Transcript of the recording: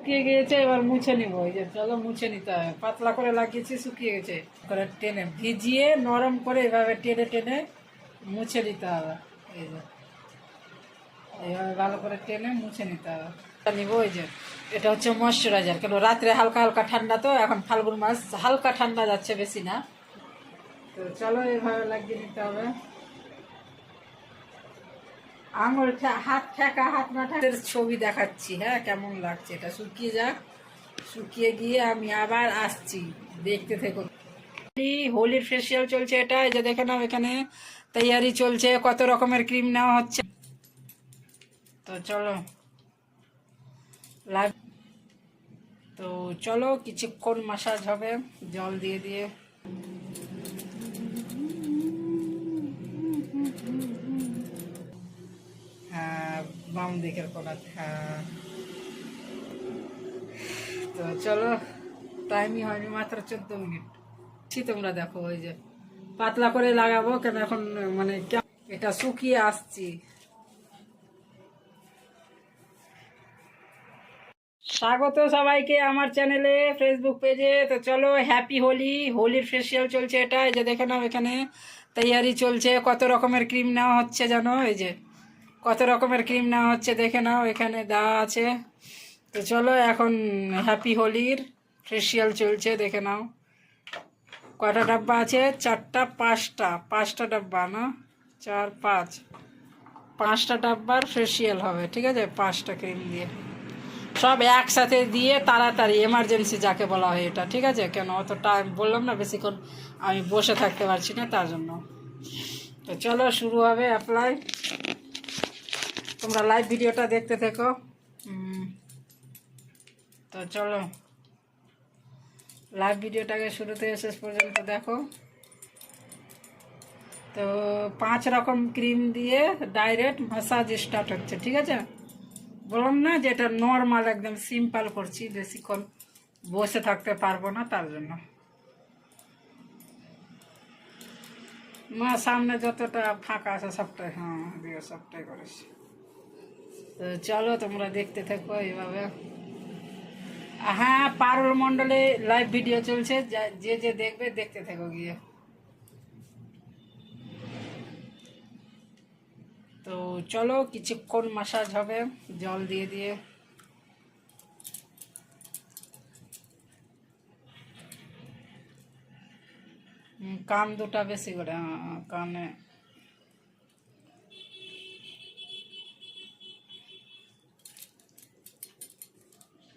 শুকিয়ে গিয়েছে, এবার মুছে নিব। এই যে চলো মুছে নিতে হবে, পাতলা করে লাগিয়েছি, শুকিয়ে গেছে, করে টেনে ভিজিয়ে নরম করে এভাবে টেনে টেনে মুছে নিতে হবে। এই যে এইভাবে ভালো করে টেনে মুছে নিতে হবে। নিব ওই যে এটা হচ্ছে ময়শ্চারাইজার, কেন রাত্রে হালকা হালকা ঠান্ডা, তো এখন ফাল্গুন মাস হালকা ঠান্ডা যাচ্ছে, বেশি না। তো চলো এইভাবে লাগিয়ে নিতে হবে। আঙুল হাত ঠেকা, হাত না ঠেকার ছবি দেখাচ্ছি, হ্যাঁ কেমন লাগছে। এটা শুকিয়ে যাক, শুকিয়ে গিয়ে আমি আবার আসছি, দেখতে থেকো। হোলির ফেসিয়াল চলছে, এটা এই যে দেখে নাও, এখানে তৈয়ারি চলছে, কত রকমের ক্রিম নেওয়া হচ্ছে। তো চলো লাগ তো চলো কিছুক্ষণ মাসাজ হবে জল দিয়ে দিয়ে। হ্যাঁ, বাম দিকের কোনাতে, হ্যাঁ। তো চলো, টাইমই হয়নি, মাত্র 14 মিনিট। তোমরা দেখো, ওই যে পাতলা করে লাগাবো, কেন এখন মানে এটা শুকিয়ে আসছি। স্বাগত সবাইকে আমার চ্যানেলে, ফেসবুক পেজে। তো চলো, হ্যাপি হোলি। হোলির ফেসিয়াল চলছে, এটা এই যে দেখে নাও, এখানে তৈয়ারি চলছে, কত রকমের ক্রিম নেওয়া হচ্ছে জানো, এই যে কত রকমের ক্রিম নেওয়া হচ্ছে, দেখে নাও এখানে দেওয়া আছে। তো চলো এখন হ্যাপি হোলির ফেসিয়াল চলছে, দেখে নাও। কয়টা ডাব্বা আছে? 4টা, 5টা ডাব্বা না, 4, 5, 5টা ডাব্বার ফেসিয়াল হবে, ঠিক আছে, 5টা ক্রিম দিয়ে সব একসাথে দিয়ে তাড়াতাড়ি, এমার্জেন্সি যাকে বলা হয় এটা, ঠিক আছে। কেন অত টাইম বললাম না, বেশিক্ষণ আমি বসে থাকতে পারছি না, তার জন্য। তো চলো শুরু হবে অ্যাপ্লাই। তোমরা লাইভ ভিডিওটা দেখতে থেকো। তো চলো লাইভ ভিডিওটাকে শুরু থেকে শেষ পর্যন্ত দেখো। তো 5 রকম ক্রিম দিয়ে ডাইরেক্ট ম্যাসাজ স্টার্ট হচ্ছে, ঠিক আছে। বললাম না যে এটা নর্মাল, একদম সিম্পল করছি, বেশিক্ষণ বসে থাকতে পারবো না, তার জন্য। মা সামনে যতটা ফাঁকা আছে সবটাই, হ্যাঁ দিয়ে সবটাই করেছি। তো চলো তোমরা দেখতে থাকো এইভাবে। হ্যাঁ, পারুল মণ্ডলে লাইভ ভিডিও চলছে, যে যে দেখবে দেখতে থাকো গিয়ে। তো চলো কিছুক্ষণ মাসাজ হবে জল দিয়ে দিয়ে। কান দুটা বেশি করে, কানে